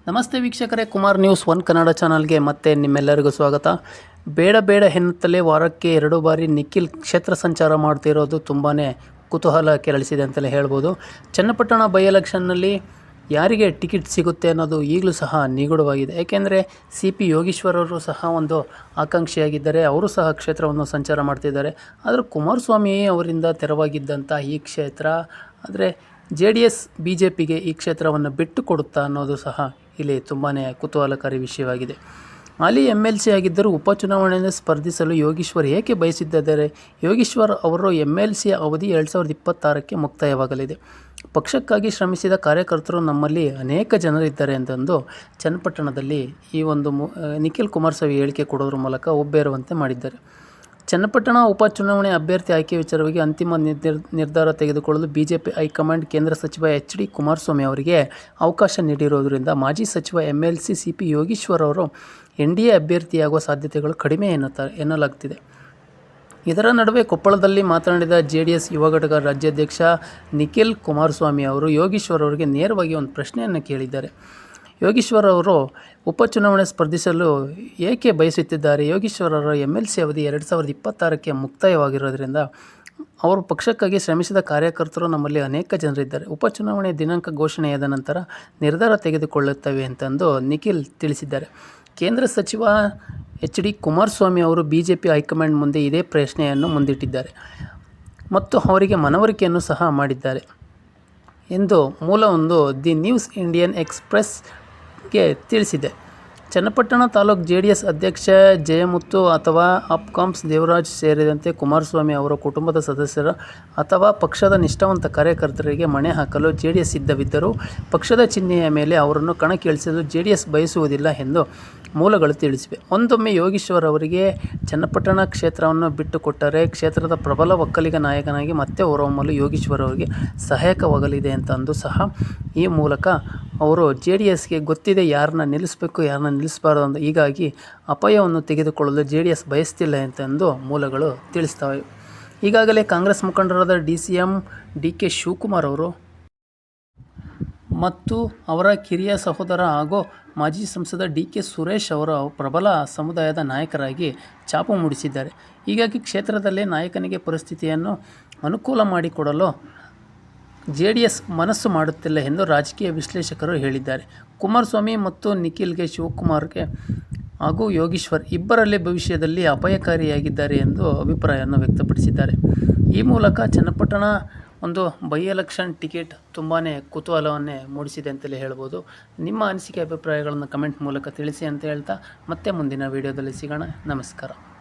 ನಮಸ್ತೆ ವೀಕ್ಷಕರೇ, Kumar news one Kannada ಚಾನಲ್ಗೆ ಮತ್ತೆ ನಿಮ್ಮೆಲ್ಲರಿಗೂ ಸ್ವಾಗತ. ಬೇಡ ಎನ್ನುತ್ತಲೇ ವಾರಕ್ಕೆ 2 ಬಾರಿ ನಿಖಿಲ್ ಕ್ಷೇತ್ರ ಸಂಚಾರ ಮಾಡ್ತಿರೋದು ತುಂಬಾ ಕುತೂಹಲ ಕೆರಳಿಸಿದೆ ಅಂತಲೇ ಹೇಳ್ಬೋದು. ಚನ್ನಪಟ್ಟಣ ಬೈ ಎಲೆಕ್ಷನ್ನಲ್ಲಿ ಯಾರಿಗೆ ಟಿಕೆಟ್ ಸಿಗುತ್ತೆ ಅನ್ನೋದು ಈಗಲೂ ಸಹ ನಿಗೂಢವಾಗಿದೆ. ಏಕೆಂದರೆ CP ಯೋಗೀಶ್ವರ್ ಅವರು ಸಹ ಒಂದು ಆಕಾಂಕ್ಷಿಯಾಗಿದ್ದಾರೆ. ಅವರು ಸಹ ಕ್ಷೇತ್ರವನ್ನು ಸಂಚಾರ ಮಾಡ್ತಿದ್ದಾರೆ. ಆದರೆ ಕುಮಾರಸ್ವಾಮಿ ಅವರಿಂದ ತೆರವಾಗಿದ್ದಂಥ ಈ ಕ್ಷೇತ್ರ ಆದರೆ JDS BJPಗೆ ಈ ಕ್ಷೇತ್ರವನ್ನು ಬಿಟ್ಟು ಕೊಡುತ್ತಾ ಅನ್ನೋದು ಸಹ ಇಲ್ಲಿ ತುಂಬಾ ಕುತೂಹಲಕಾರಿ ವಿಷಯವಾಗಿದೆ. ಹಾಲಿ MLC ಆಗಿದ್ದರೂ ಉಪಚುನಾವಣೆಯಲ್ಲಿ ಸ್ಪರ್ಧಿಸಲು ಯೋಗೀಶ್ವರ್ ಏಕೆ ಬಯಸಿದ್ದಾರೆ? ಯೋಗೀಶ್ವರ್ ಅವರ MLC ಅವಧಿ 2026ಕ್ಕೆ ಮುಕ್ತಾಯವಾಗಲಿದೆ. ಪಕ್ಷಕ್ಕಾಗಿ ಶ್ರಮಿಸಿದ ಕಾರ್ಯಕರ್ತರು ನಮ್ಮಲ್ಲಿ ಅನೇಕ ಜನರಿದ್ದಾರೆ ಎಂದೆಂದು ಚನ್ನಪಟ್ಟಣದಲ್ಲಿ ಈ ಒಂದು ನಿಖಿಲ್ ಕುಮಾರಸ್ವಾಮಿ ಹೇಳಿಕೆ ಕೊಡೋದ್ರ ಮೂಲಕ ಹುಬ್ಬೇರುವಂತೆ ಮಾಡಿದ್ದಾರೆ. ಚನ್ನಪಟ್ಟಣ ಉಪಚುನಾವಣೆ ಅಭ್ಯರ್ಥಿ ಆಯ್ಕೆ ವಿಚಾರವಾಗಿ ಅಂತಿಮ ನಿರ್ಧಾರ ತೆಗೆದುಕೊಳ್ಳಲು BJP ಹೈಕಮಾಂಡ್ ಕೇಂದ್ರ ಸಚಿವ HD ಕುಮಾರಸ್ವಾಮಿ ಅವರಿಗೆ ಅವಕಾಶ ನೀಡಿರುವುದರಿಂದ ಮಾಜಿ ಸಚಿವ MLC CP ಯೋಗೀಶ್ವರ್ ಅವರು NDA ಅಭ್ಯರ್ಥಿಯಾಗುವ ಸಾಧ್ಯತೆಗಳು ಕಡಿಮೆ ಎನ್ನಲಾಗ್ತಿದೆ. ಇದರ ನಡುವೆ ಕೊಪ್ಪಳದಲ್ಲಿ ಮಾತನಾಡಿದ JDS ಯುವ ಘಟಕ ರಾಜ್ಯಾಧ್ಯಕ್ಷ ನಿಖಿಲ್ ಕುಮಾರಸ್ವಾಮಿ ಅವರು ಯೋಗೀಶ್ವರ್ ಅವರಿಗೆ ನೇರವಾಗಿ ಒಂದು ಪ್ರಶ್ನೆಯನ್ನು ಕೇಳಿದ್ದಾರೆ. ಯೋಗೀಶ್ವರ್ ಅವರು ಉಪಚುನಾವಣೆ ಸ್ಪರ್ಧಿಸಲು ಏಕೆ ಬಯಸುತ್ತಿದ್ದಾರೆ? ಯೋಗೀಶ್ವರ್ ಅವರ MLC ಅವಧಿ 2026ಕ್ಕೆ ಮುಕ್ತಾಯವಾಗಿರೋದ್ರಿಂದ ಅವರು ಪಕ್ಷಕ್ಕಾಗಿ ಶ್ರಮಿಸಿದ ಕಾರ್ಯಕರ್ತರು ನಮ್ಮಲ್ಲಿ ಅನೇಕ ಜನರಿದ್ದಾರೆ. ಉಪಚುನಾವಣೆ ದಿನಾಂಕ ಘೋಷಣೆಯಾದ ನಂತರ ನಿರ್ಧಾರ ತೆಗೆದುಕೊಳ್ಳುತ್ತೇವೆ ಅಂತಂದು ನಿಖಿಲ್ ತಿಳಿಸಿದ್ದಾರೆ. ಕೇಂದ್ರ ಸಚಿವ HD ಕುಮಾರಸ್ವಾಮಿ ಅವರು BJP ಹೈಕಮಾಂಡ್ ಮುಂದೆ ಇದೇ ಪ್ರಶ್ನೆಯನ್ನು ಮುಂದಿಟ್ಟಿದ್ದಾರೆ ಮತ್ತು ಅವರಿಗೆ ಮನವರಿಕೆಯನ್ನು ಸಹ ಮಾಡಿದ್ದಾರೆ ಎಂದು ಮೂಲವೊಂದು ದಿ ನ್ಯೂಸ್ ಇಂಡಿಯನ್ ಎಕ್ಸ್‌ಪ್ರೆಸ್‌ಗೆ ತಿಳಿಸಿದೆ. ಚನ್ನಪಟ್ಟಣ ತಾಲೂಕು JDS ಅಧ್ಯಕ್ಷ ಜಯಮುತ್ತು ಅಥವಾ ಅಪ್ಕಾಮ್ಸ್ ದೇವರಾಜ್ ಸೇರಿದಂತೆ ಕುಮಾರಸ್ವಾಮಿ ಅವರ ಕುಟುಂಬದ ಸದಸ್ಯರ ಅಥವಾ ಪಕ್ಷದ ನಿಷ್ಠಾವಂತ ಕಾರ್ಯಕರ್ತರಿಗೆ ಮಣೆ ಹಾಕಲು JDS ಸಿದ್ಧವಿದ್ದರೂ ಪಕ್ಷದ ಚಿಹ್ನೆಯ ಮೇಲೆ ಅವರನ್ನು ಕಣಕ್ಕಿಳಿಸಲು JDS ಬಯಸುವುದಿಲ್ಲ ಎಂದು ಮೂಲಗಳು ತಿಳಿಸಿವೆ. ಒಂದೊಮ್ಮೆ ಯೋಗೀಶ್ವರ್ ಅವರಿಗೆ ಚನ್ನಪಟ್ಟಣ ಕ್ಷೇತ್ರವನ್ನು ಬಿಟ್ಟುಕೊಟ್ಟರೆ ಕ್ಷೇತ್ರದ ಪ್ರಬಲ ಒಕ್ಕಲಿಗ ನಾಯಕನಾಗಿ ಮತ್ತೆ ಹೊರಹೊಮ್ಮಲು ಯೋಗೀಶ್ವರ್ ಅವರಿಗೆ ಸಹಾಯಕವಾಗಲಿದೆ ಅಂತಂದು ಸಹ ಈ ಮೂಲಕ ಅವರು JDSಗೆ ಗೊತ್ತಿದೆ ಯಾರನ್ನ ನಿಲ್ಲಿಸಬೇಕು ಯಾರನ್ನ ನಿಲ್ಲಿಸಬಾರದು ಅಂತ. ಹೀಗಾಗಿ ಅಪಾಯವನ್ನು ತೆಗೆದುಕೊಳ್ಳಲು JDS ಬಯಸ್ತಿಲ್ಲ ಅಂತಂದು ಮೂಲಗಳು ತಿಳಿಸ್ತವೆ. ಈಗಾಗಲೇ ಕಾಂಗ್ರೆಸ್ ಮುಖಂಡರಾದ DCM DK ಶಿವಕುಮಾರ್ ಅವರು ಮತ್ತು ಅವರ ಕಿರಿಯ ಸಹೋದರ ಹಾಗೂ ಮಾಜಿ ಸಂಸದ DK ಸುರೇಶ್ ಅವರು ಪ್ರಬಲ ಸಮುದಾಯದ ನಾಯಕರಾಗಿ ಛಾಪು ಮೂಡಿಸಿದ್ದಾರೆ. ಹೀಗಾಗಿ ಕ್ಷೇತ್ರದಲ್ಲೇ ನಾಯಕನಿಗೆ ಪರಿಸ್ಥಿತಿಯನ್ನು ಅನುಕೂಲ ಮಾಡಿಕೊಡಲು JDS ಮನಸ್ಸು ಮಾಡುತ್ತಿಲ್ಲ ಎಂದು ರಾಜಕೀಯ ವಿಶ್ಲೇಷಕರು ಹೇಳಿದ್ದಾರೆ. ಕುಮಾರಸ್ವಾಮಿ ಮತ್ತು ನಿಖಿಲ್ಗೆ ಶಿವಕುಮಾರ್ಗೆ ಹಾಗೂ ಯೋಗೀಶ್ವರ್ ಇಬ್ಬರಲ್ಲಿ ಭವಿಷ್ಯದಲ್ಲಿ ಅಪಾಯಕಾರಿಯಾಗಿದ್ದಾರೆ ಎಂದು ಅಭಿಪ್ರಾಯವನ್ನು ವ್ಯಕ್ತಪಡಿಸಿದ್ದಾರೆ. ಈ ಮೂಲಕ ಚನ್ನಪಟ್ಟಣ ಒಂದು ಬೈ ಎಲೆಕ್ಷನ್ ಟಿಕೆಟ್ ತುಂಬಾ ಕುತೂಹಲವನ್ನೇ ಮೂಡಿಸಿದೆ ಅಂತಲೇ ಹೇಳ್ಬೋದು. ನಿಮ್ಮ ಅನಿಸಿಕೆ ಅಭಿಪ್ರಾಯಗಳನ್ನು ಕಮೆಂಟ್ ಮೂಲಕ ತಿಳಿಸಿ ಅಂತ ಹೇಳ್ತಾ ಮತ್ತೆ ಮುಂದಿನ ವಿಡಿಯೋದಲ್ಲಿ ಸಿಗೋಣ. ನಮಸ್ಕಾರ.